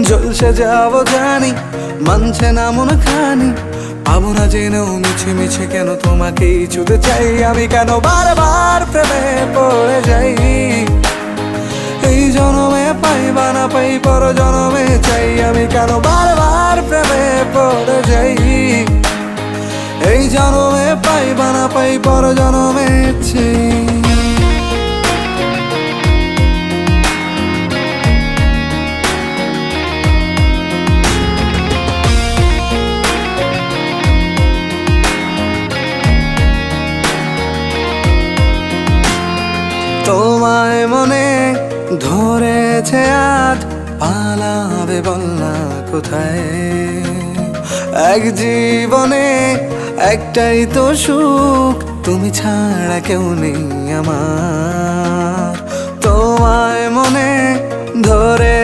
জলসে যাব জানি, মানছে না মন খানি, পাবো না জেনেও মিছে মিছে কেন তোমাকেই ছুতে চাই আমি, কেন বারবার প্রেমে পড়ে যাই। এই জনমে পাই বা না পাই পর জনমে চাই আমি, কেন বারবার প্রেমে পড়ে যাই। এই জনমে পাই বা না পাই পর জনমে চাই। তোমায় মনে ধরেছে আজ, পালাবে বল না কোথায়। এক জীবনে একটাই তো সুখ, তুমি ছাড়া কেউ নেই আমার। তোমায় মনে ধরে